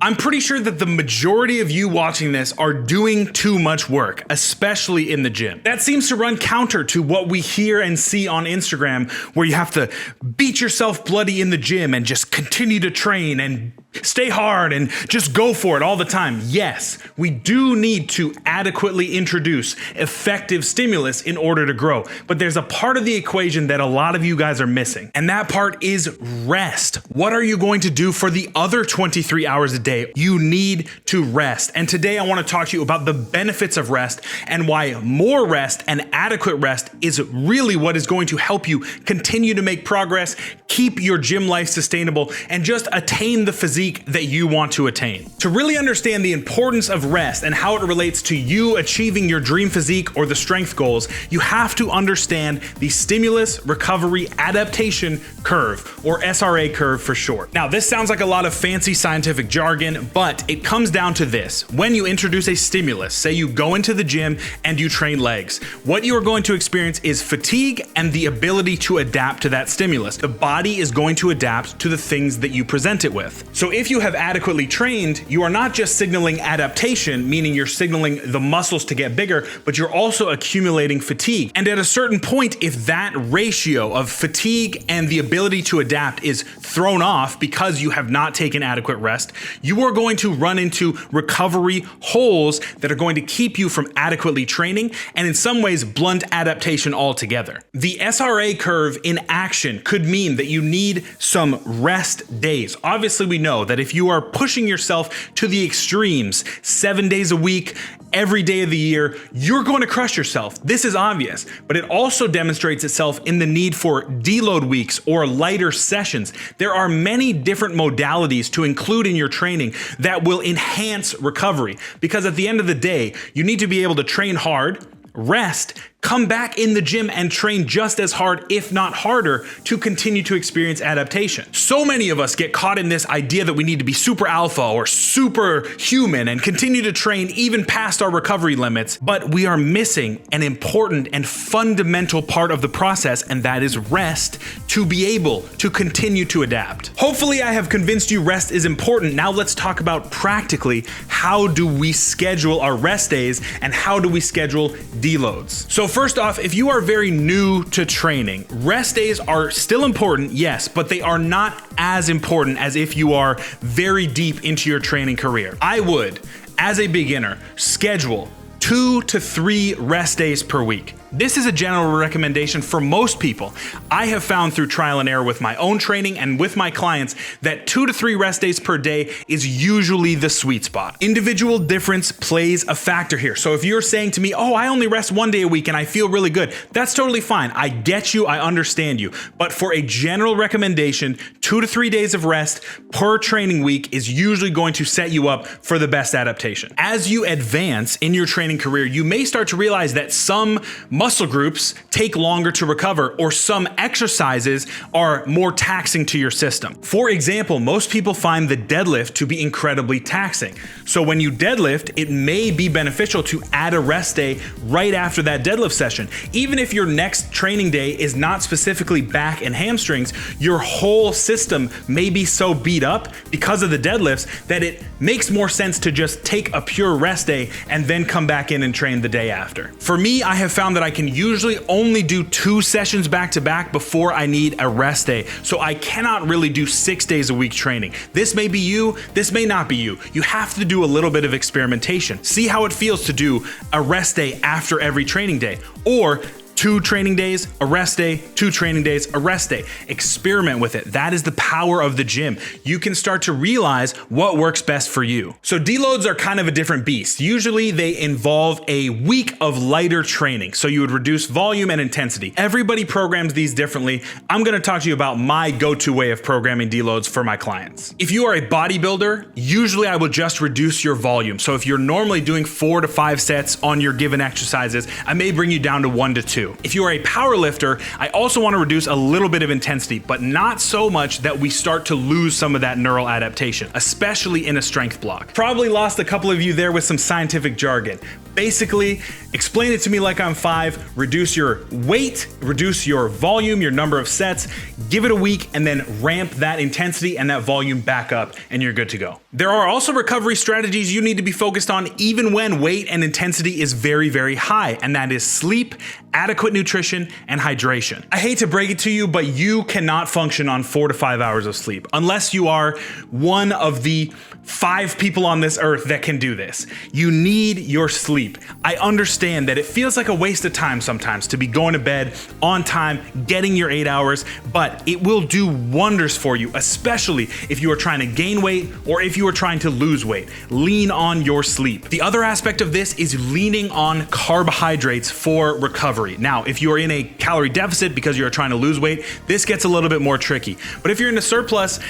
I'm pretty sure that the majority of you watching this are doing too much work, especially in the gym. That seems to run counter to what we hear and see on Instagram, where you have to beat yourself bloody in the gym and just continue to train and stay hard and just go for it all the time. Yes, we do need to adequately introduce effective stimulus in order to grow, but there's a part of the equation that a lot of you guys are missing, and that part is rest. What are you going to do for the other 23 hours a day? You need to rest. And today I want to talk to you about the benefits of rest and why more rest and adequate rest is really what is going to help you continue to make progress, keep your gym life sustainable, and just attain the physique that you want to attain. To really understand the importance of rest and how it relates to you achieving your dream physique or the strength goals, you have to understand the stimulus recovery adaptation curve, or SRA curve for short. Now, this sounds like a lot of fancy scientific jargon, but it comes down to this. When you introduce a stimulus, say you go into the gym and you train legs, what you are going to experience is fatigue and the ability to adapt to that stimulus. The body is going to adapt to the things that you present it with. So if you have adequately trained, you are not just signaling adaptation, meaning you're signaling the muscles to get bigger, but you're also accumulating fatigue. And at a certain point, if that ratio of fatigue and the ability to adapt is thrown off because you have not taken adequate rest, you are going to run into recovery holes that are going to keep you from adequately training and in some ways blunt adaptation altogether. The SRA curve in action could mean that you need some rest days. Obviously, we know that if you are pushing yourself to the extremes 7 days a week, every day of the year, you're going to crush yourself. This is obvious, but it also demonstrates itself in the need for deload weeks or lighter sessions. There are many different modalities to include in your training that will enhance recovery, because at the end of the day, you need to be able to train hard, rest, come back in the gym and train just as hard, if not harder, to continue to experience adaptation. So many of us get caught in this idea that we need to be super alpha or super human and continue to train even past our recovery limits, but we are missing an important and fundamental part of the process, and that is rest, to be able to continue to adapt. Hopefully I have convinced you rest is important. Now let's talk about practically how do we schedule our rest days and how do we schedule deloads. So first off, if you are very new to training, rest days are still important, yes, but they are not as important as if you are very deep into your training career. I would, as a beginner, schedule 2 to 3 rest days per week. This is a general recommendation for most people. I have found through trial and error with my own training and with my clients that 2 to 3 rest days per day is usually the sweet spot. Individual difference plays a factor here. So if you're saying to me, oh, I only rest 1 day a week and I feel really good, that's totally fine. I get you, I understand you. But for a general recommendation, 2 to 3 days of rest per training week is usually going to set you up for the best adaptation. As you advance in your training career, you may start to realize that some muscle groups take longer to recover, or some exercises are more taxing to your system. For example, most people find the deadlift to be incredibly taxing. So when you deadlift, it may be beneficial to add a rest day right after that deadlift session. Even if your next training day is not specifically back and hamstrings, your whole system may be so beat up because of the deadlifts that it makes more sense to just take a pure rest day and then come back in and train the day after. For me, I have found that I can usually only do 2 sessions back to back before I need a rest day. So I cannot really do 6 days a week training. This may be you, this may not be you. You have to do a little bit of experimentation. See how it feels to do a rest day after every training day, or 2 training days, a rest day, 2 training days, a rest day. Experiment with it. That is the power of the gym. You can start to realize what works best for you. So deloads are kind of a different beast. Usually they involve a week of lighter training. So you would reduce volume and intensity. Everybody programs these differently. I'm going to talk to you about my go-to way of programming deloads for my clients. If you are a bodybuilder, usually I will just reduce your volume. So if you're normally doing 4 to 5 sets on your given exercises, I may bring you down to 1 to 2. If you are a power lifter, I also want to reduce a little bit of intensity, but not so much that we start to lose some of that neural adaptation, especially in a strength block. Probably lost a couple of you there with some scientific jargon. Basically, explain it to me like I'm 5, reduce your weight, reduce your volume, your number of sets, give it a week, and then ramp that intensity and that volume back up, and you're good to go. There are also recovery strategies you need to be focused on even when weight and intensity is very, very high, and that is sleep, adequate nutrition, and hydration. I hate to break it to you, but you cannot function on 4 to 5 hours of sleep unless you are one of the 5 people on this earth that can do this. You need your sleep. I understand that it feels like a waste of time sometimes to be going to bed on time, getting your 8 hours, but it will do wonders for you, especially if you are trying to gain weight or if you are trying to lose weight. Lean on your sleep. The other aspect of this is leaning on carbohydrates for recovery. Now, if you are in a calorie deficit because you're trying to lose weight, this gets a little bit more tricky. But if you're in a surplus,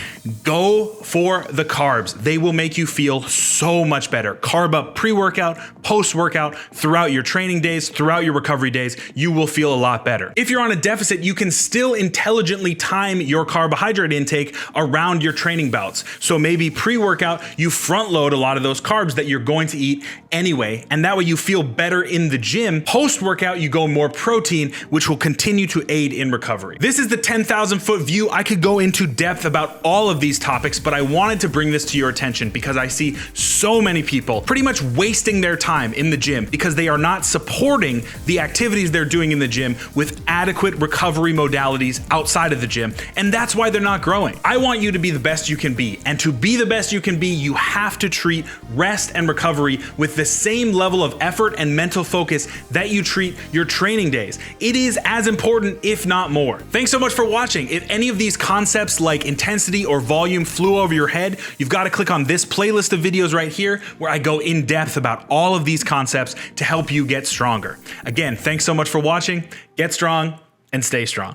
go for the carbs. They will make you feel so much better. Carb up pre-workout, post-workout, throughout your training days, throughout your recovery days, you will feel a lot better. If you're on a deficit, you can still intelligently time your carbohydrate intake around your training bouts. So maybe pre-workout, you front load a lot of those carbs that you're going to eat anyway, and that way you feel better in the gym. Post-workout, you go more protein, which will continue to aid in recovery. This is the 10,000 foot view. I could go into depth about all of these topics, but I wanted to bring this to your attention because I see so many people pretty much wasting their time in the gym because they are not supporting the activities they're doing in the gym with adequate recovery modalities outside of the gym, and that's why they're not growing. I want you to be the best you can be, and to be the best you can be, you have to treat rest and recovery with the same level of effort and mental focus that you treat your training days. It is as important, if not more. Thanks so much for watching. If any of these concepts like intensity or volume flew over your head, you've got to click on this playlist of videos right here where I go in depth about all of these concepts to help you get stronger. Again, thanks so much for watching. Get strong and stay strong.